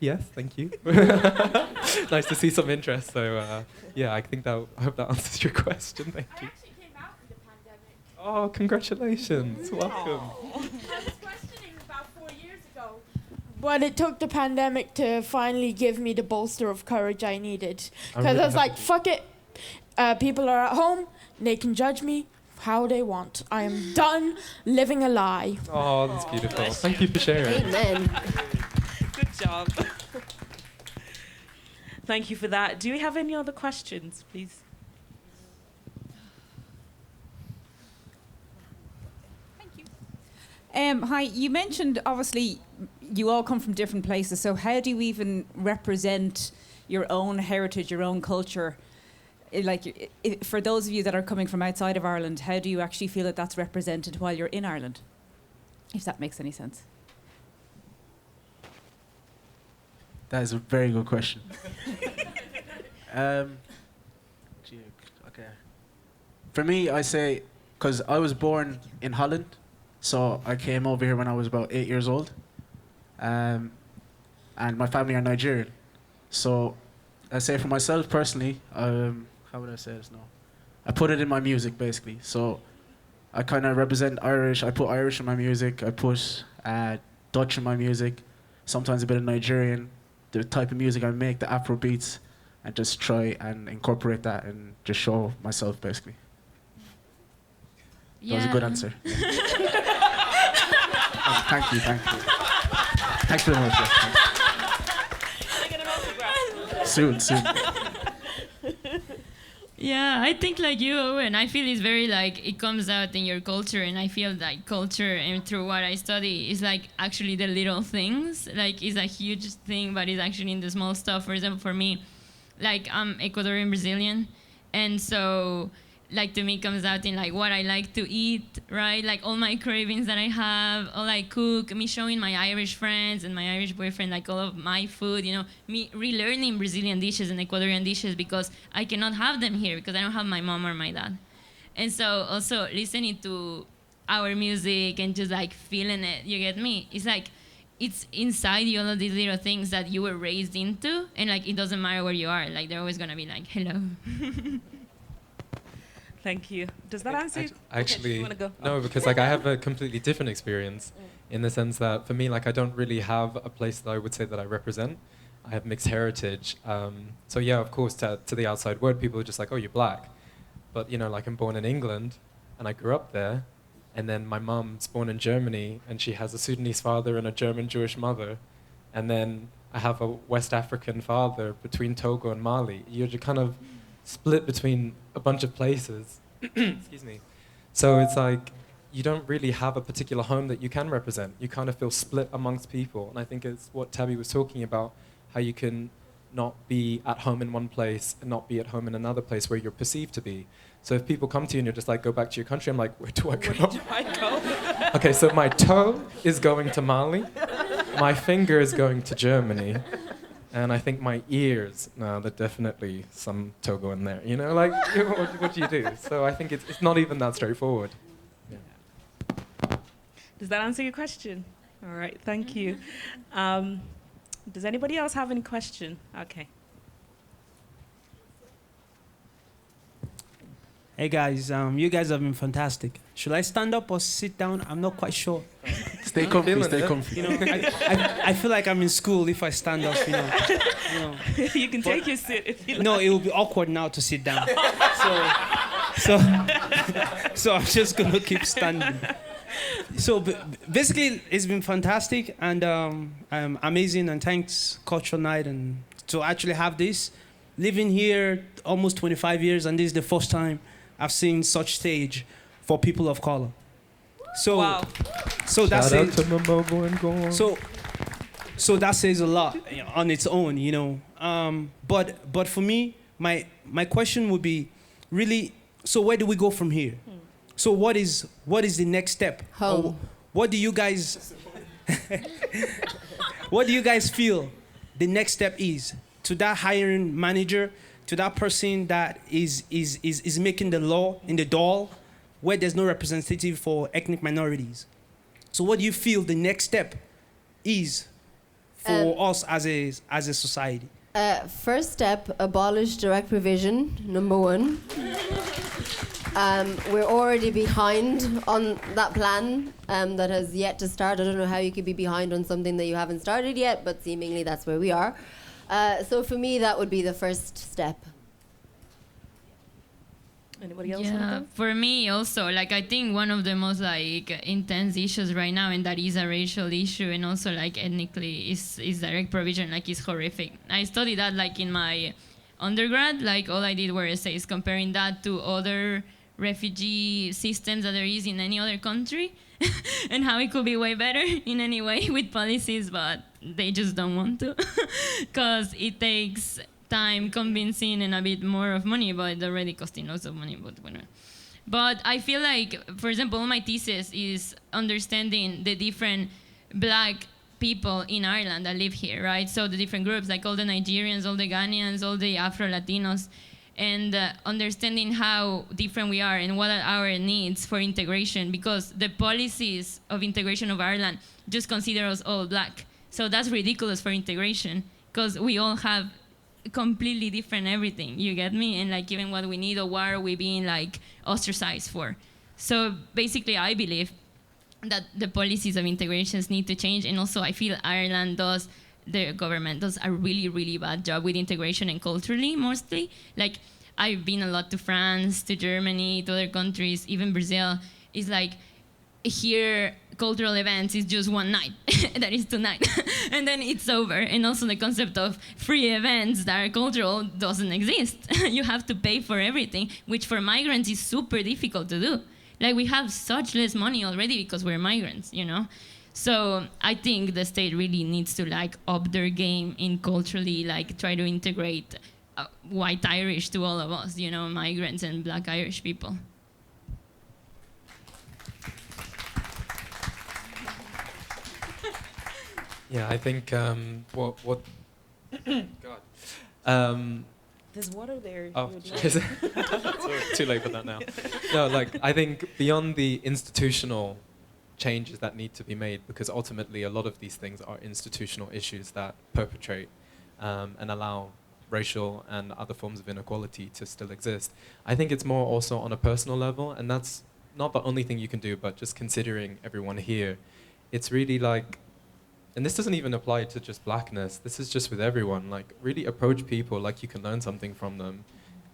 yes, thank you. Nice to see some interest. So, yeah, I hope that answers your question. Thank you. I actually came out in the pandemic. Oh, congratulations. Welcome. I was questioning about 4 years ago. But it took the pandemic to finally give me the bolster of courage I needed. Because I was like, fuck it. People are at home. They can judge me how they want. I am done living a lie. Oh, that's beautiful. Thank you for sharing. Amen. Good job. Thank you for that. Do we have any other questions, please? Thank you. Hi, you mentioned, obviously, you all come from different places, so how do you even represent your own heritage, your own culture? For those of you that are coming from outside of Ireland, how do you actually feel that that's represented while you're in Ireland? If that makes any sense. That is a very good question. Okay. For me, I say, because I was born in Holland, so I came over here when I was about 8 years old. And my family are Nigerian. So I say for myself personally, how would I say this now? I put it in my music, basically. So I kind of represent Irish. I put Irish in my music. I put Dutch in my music. Sometimes a bit of Nigerian. The type of music I make, the Afro beats, and just try and incorporate that and just show myself, basically. That was a good answer. Oh, thank you. Thanks very much. Yeah. Soon. Yeah, I think like you, Owen, I feel it's very like it comes out in your culture, and I feel like culture, and through what I study, is like actually the little things. Like it's a huge thing, but it's actually in the small stuff. For example, for me, like I'm Ecuadorian Brazilian, and so like to me comes out in like what I like to eat, right? Like all my cravings that I have, all I cook, me showing my Irish friends and my Irish boyfriend like all of my food, you know, me relearning Brazilian dishes and Ecuadorian dishes because I cannot have them here because I don't have my mom or my dad. And so also listening to our music and just like feeling it, you get me? It's like, it's inside you, all of these little things that you were raised into, and like it doesn't matter where you are, like they're always gonna be like, hello. Thank you. Does that answer you? Actually, you wanna go? no, because like I have a completely different experience in the sense that for me, like I don't really have a place that I would say that I represent. I have mixed heritage. So yeah, of course, to the outside world, people are just like, oh, you're black. But you know, like I'm born in England and I grew up there. And then my mom's born in Germany and she has a Sudanese father and a German Jewish mother. And then I have a West African father between Togo and Mali. You're just kind of split between a bunch of places. Excuse me. So it's like, you don't really have a particular home that you can represent. You kind of feel split amongst people. And I think it's what Taby was talking about, how you can not be at home in one place and not be at home in another place where you're perceived to be. So if people come to you and you're just like, go back to your country, I'm like, where do I go? Where do I go? Okay, so my toe is going to Mali, my finger is going to Germany, and I think my ears, no, there's definitely some Togo in there. You know, like, what do you do? So I think it's not even that straightforward. Yeah. Does that answer your question? All right, thank you. Does anybody else have any question? Okay. Hey guys, you guys have been fantastic. Should I stand up or sit down? I'm not quite sure. Stay comfy, stay comfy. You know, I feel like I'm in school if I stand up. You know. You can take your seat if you like. No, it will be awkward now to sit down. So I'm just gonna keep standing. So basically, it's been fantastic and amazing. And thanks, Cultural Night, and to actually have this. Living here almost 25 years, and this is the first time I've seen such stage for people of color. So, wow. So that's Shout out to Mamobo and Gorm. So that says a lot on its own, you know. But for me, my question would be really. So where do we go from here? So what is the next step? Home. What do you guys? What do you guys feel the next step is to that hiring manager, to that person that is making the law in the DOL, where there's no representative for ethnic minorities? So what do you feel the next step is for us as a society? First step, abolish direct provision, number one. We're already behind on that plan that has yet to start. I don't know how you could be behind on something that you haven't started yet, but seemingly that's where we are. So for me, that would be the first step. Anybody else? Yeah, for me also, like I think one of the most like intense issues right now, and that is a racial issue, and also like ethnically, is direct provision. Like it's horrific. I studied that like in my undergrad. Like all I did were essays comparing that to other refugee systems that there is in any other country, and how it could be way better in any way with policies, but they just don't want to, because it takes time convincing and a bit more of money, but it's already costing lots of money. But I feel like, for example, my thesis is understanding the different black people in Ireland that live here, right? So the different groups, like all the Nigerians, all the Ghanaians, all the Afro-Latinos, and understanding how different we are and what are our needs for integration, because the policies of integration of Ireland just consider us all black. So that's ridiculous for integration, because we all have completely different everything, you get me? And like even what we need, or what are we being like ostracized for? So basically I believe that the policies of integrations need to change, and also I feel the government does a really, really bad job with integration, and culturally mostly. Like I've been a lot to France, to Germany, to other countries, even Brazil. It's like here cultural events is just one night, that is tonight, and then it's over. And also the concept of free events that are cultural doesn't exist. You have to pay for everything, which for migrants is super difficult to do. Like we have such less money already because we're migrants, you know? So I think the state really needs to like up their game in culturally, like try to integrate white Irish to all of us, you know, migrants and black Irish people. Yeah, I think what God. There's water there. Oh, it's too late for that now. No, like I think beyond the institutional changes that need to be made, because ultimately a lot of these things are institutional issues that perpetrate and allow racial and other forms of inequality to still exist. I think it's more also on a personal level, and that's not the only thing you can do, but just considering everyone here, it's really like, and this doesn't even apply to just Blackness, this is just with everyone, like really approach people like you can learn something from them,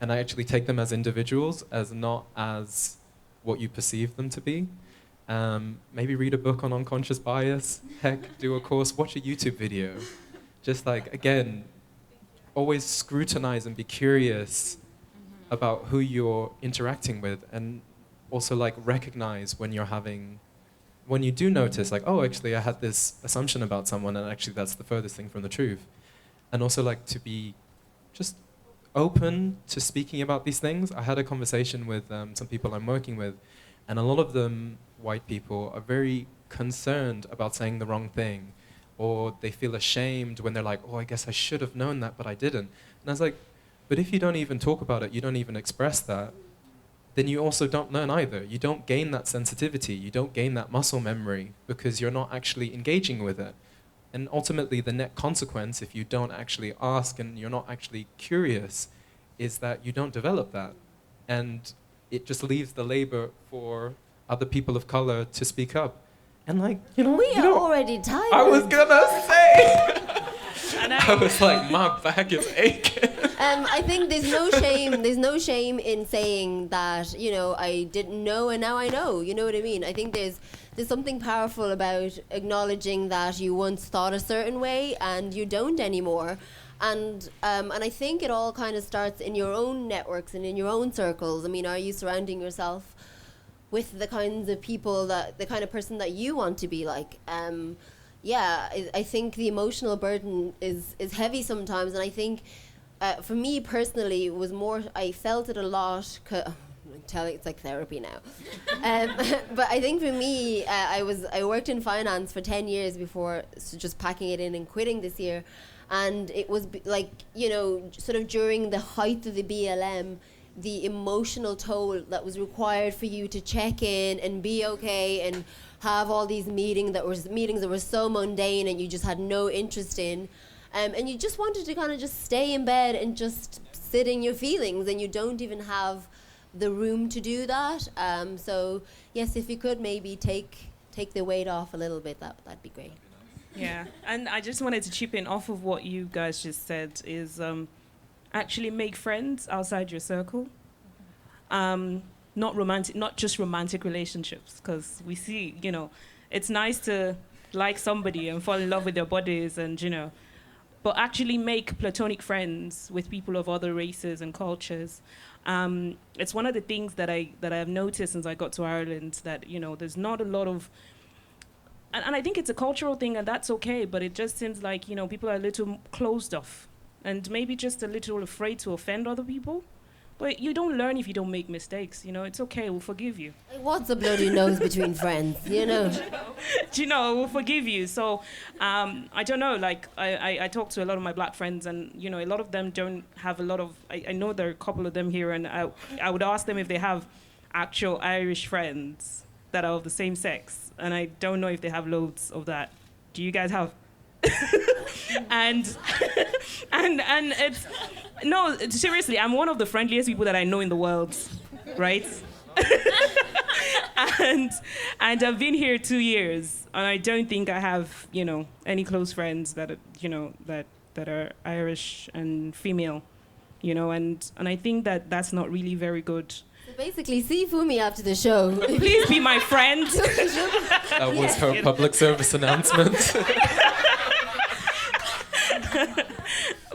and I actually take them as individuals, as not as what you perceive them to be. Maybe read a book on unconscious bias, heck, do a course, watch a YouTube video. Just like, again, always scrutinize and be curious about who you're interacting with, and also like recognize when you do notice like, oh, actually I had this assumption about someone and actually that's the furthest thing from the truth. And also like to be just open to speaking about these things. I had a conversation with some people I'm working with, and a lot of them, white people, are very concerned about saying the wrong thing, or they feel ashamed when they're like, oh, I guess I should have known that, but I didn't. And I was like, but if you don't even talk about it, you don't even express that, then you also don't learn either. You don't gain that sensitivity, you don't gain that muscle memory because you're not actually engaging with it. And ultimately the net consequence, if you don't actually ask and you're not actually curious, is that you don't develop that. And it just leaves the labor for other people of color to speak up. And like, we are already tired. I was gonna say. I was like, my back is aching. I think there's no shame. There's no shame in saying that. I didn't know and now I know. You know what I mean? I think there's something powerful about acknowledging that you once thought a certain way and you don't anymore. And I think it all kind of starts in your own networks and in your own circles. I mean, are you surrounding yourself with the kinds of people the kind of person that you want to be like? I think the emotional burden is heavy sometimes, and I think for me personally it was more, I felt it a lot. It's like therapy now. But I think for me, I worked in finance for 10 years before just packing it in and quitting this year. And it was sort of during the height of the BLM, the emotional toll that was required for you to check in and be okay and have all these meetings that were so mundane and you just had no interest in. And you just wanted to kind of just stay in bed and just sit in your feelings, and you don't even have the room to do that. So yes, if you could maybe take the weight off a little bit, that'd be great. Yeah, and I just wanted to chip in off of what you guys just said is actually make friends outside your circle. Not just romantic relationships, because we see, it's nice to like somebody and fall in love with their bodies and, but actually make platonic friends with people of other races and cultures. It's one of the things that I've noticed since I got to Ireland, that, there's not a lot of, and I think it's a cultural thing, and that's okay, but it just seems like, people are a little closed off and maybe just a little afraid to offend other people. But you don't learn if you don't make mistakes, it's okay, we'll forgive you. What's a bloody nose between friends, We'll forgive you. So, I don't know, like, I talk to a lot of my black friends, and, a lot of them don't have a lot of, I know there are a couple of them here, and I would ask them if they have actual Irish friends that are of the same sex, and I don't know if they have loads of that. Do you guys have? and it's, no, seriously, I'm one of the friendliest people that I know in the world, right? and I've been here 2 years, and I don't think I have, any close friends that, that are Irish and female, and I think that's not really very good. So basically, see Funmi after the show. Please be my friend. That was her public service announcement.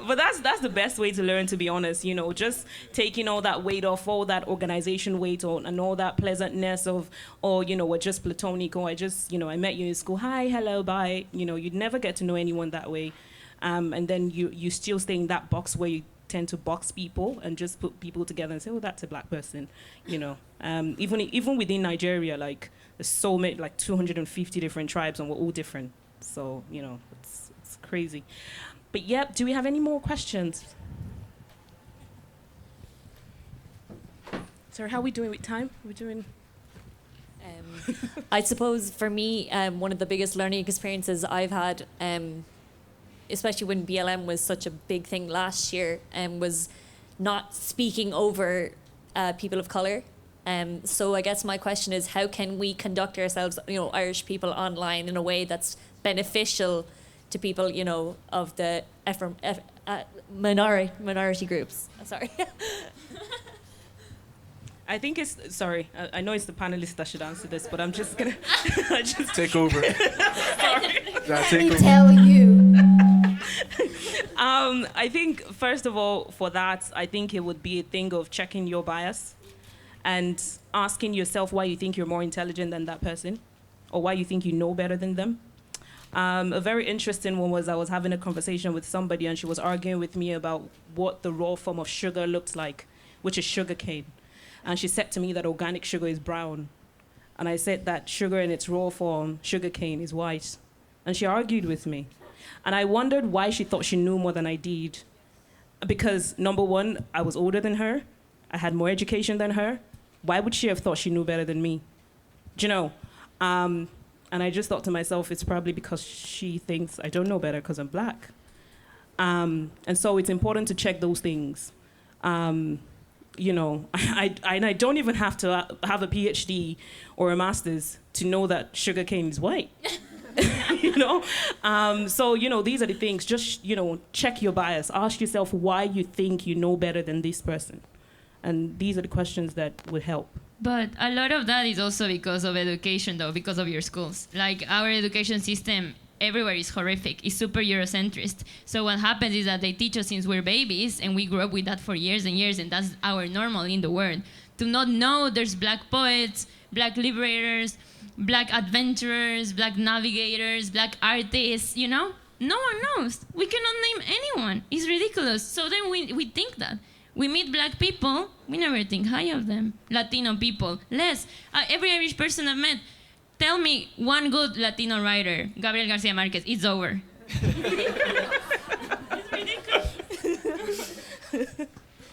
But that's the best way to learn, to be honest, just taking all that weight off, all that organization weight on, and all that pleasantness of, we're just platonic, or I just, I met you in school, hi, hello, bye. You'd never get to know anyone that way. And then you still stay in that box where you tend to box people and just put people together and say, oh, that's a black person, Even within Nigeria, like, there's so many, like 250 different tribes, and we're all different. So, it's crazy. But yeah, do we have any more questions? Sorry, how are we doing with time? We're doing. I suppose for me, one of the biggest learning experiences I've had, especially when BLM was such a big thing last year, was not speaking over people of color. So I guess my question is, how can we conduct ourselves, Irish people online, in a way that's beneficial to people, of the minority groups? Sorry. I think it's, sorry, I know it's the panelists that should answer this, but I'm just gonna take over. Sorry. Let me tell you. I think, first of all, for that, I think it would be a thing of checking your bias. and asking yourself why you think you're more intelligent than that person, or why you think you know better than them. A very interesting one was I was having a conversation with somebody and she was arguing with me about what the raw form of sugar looked like, which is sugar cane. And she said to me that organic sugar is brown. And I said that sugar in its raw form, sugar cane, is white. And she argued with me. And I wondered why she thought she knew more than I did. Because, number one, I was older than her. I had more education than her. Why would she have thought she knew better than me? Do you know? And I just thought to myself, it's probably because she thinks I don't know better because I'm black. And so it's important to check those things. You know, I don't even have to have a PhD or a master's to know that sugarcane is white. You know? So, you know, these are the things. Just, you know, check your bias. Ask yourself why you think you know better than this person. And these are the questions that would help. But a lot of that is also because of education, though, because of your schools. Like, our education system everywhere is horrific. It's super Eurocentrist. So what happens is that they teach us since we're babies, and we grew up with that for years and years, and that's our normal in the world. To not know there's black poets, black liberators, black adventurers, black navigators, black artists, you know? No one knows. We cannot name anyone. It's ridiculous. So then we think that. We meet black people, we never think high of them. Latino people, less. Every Irish person I've met, tell me one good Latino writer, Gabriel Garcia Marquez, it's over. It's ridiculous.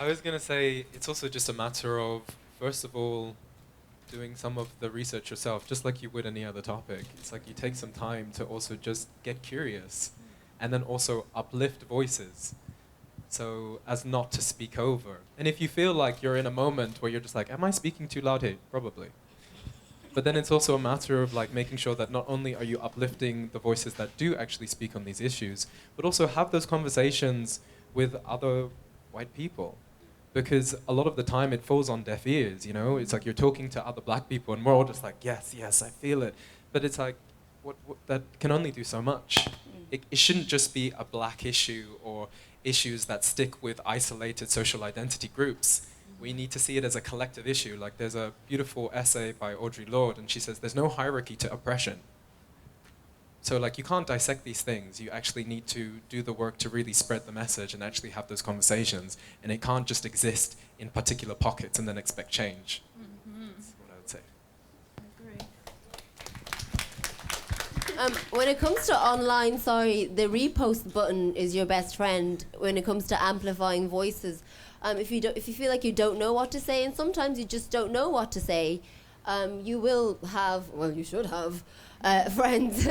I was going to say, it's also just a matter of, first of all, doing some of the research yourself, just like you would any other topic. It's like you take some time to also just get curious, and then also uplift voices. So as not to speak over. And if you feel like you're in a moment where you're just like, am I speaking too loud here? Probably. But then it's also a matter of like making sure that not only are you uplifting the voices that do actually speak on these issues, but also have those conversations with other white people. Because a lot of the time it falls on deaf ears, you know? It's like you're talking to other black people and we're all just like, yes, yes, I feel it. But it's like, what that can only do so much. It shouldn't just be a black issue or issues that stick with isolated social identity groups. We need to see it as a collective issue. Like there's a beautiful essay by Audre Lorde, and she says there's no hierarchy to oppression. So like you can't dissect these things. You actually need to do the work to really spread the message and actually have those conversations. And it can't just exist in particular pockets and then expect change. That's what I would say. When it comes to online, the repost button is your best friend when it comes to amplifying voices. If you feel like you don't know what to say, and sometimes you just don't know what to say, you will have, well, you should have friends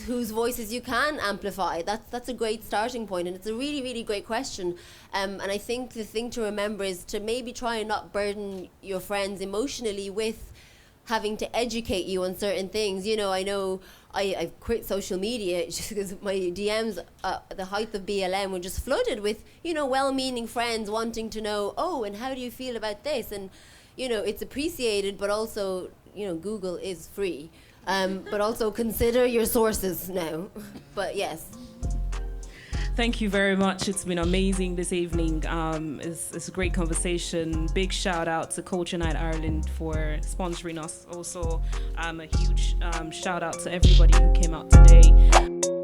whose voices you can amplify. That's a great starting point, and it's a really, really great question. And I think the thing to remember is to maybe try and not burden your friends emotionally with having to educate you on certain things. You know I quit social media just because my DMs at the height of BLM were just flooded with, well-meaning friends wanting to know, oh, and how do you feel about this? And, it's appreciated, but also, Google is free. But also consider your sources now. But yes. Thank you very much. It's been amazing this evening. It's a great conversation. Big shout out to Culture Night Ireland for sponsoring us. Also, a huge shout out to everybody who came out today.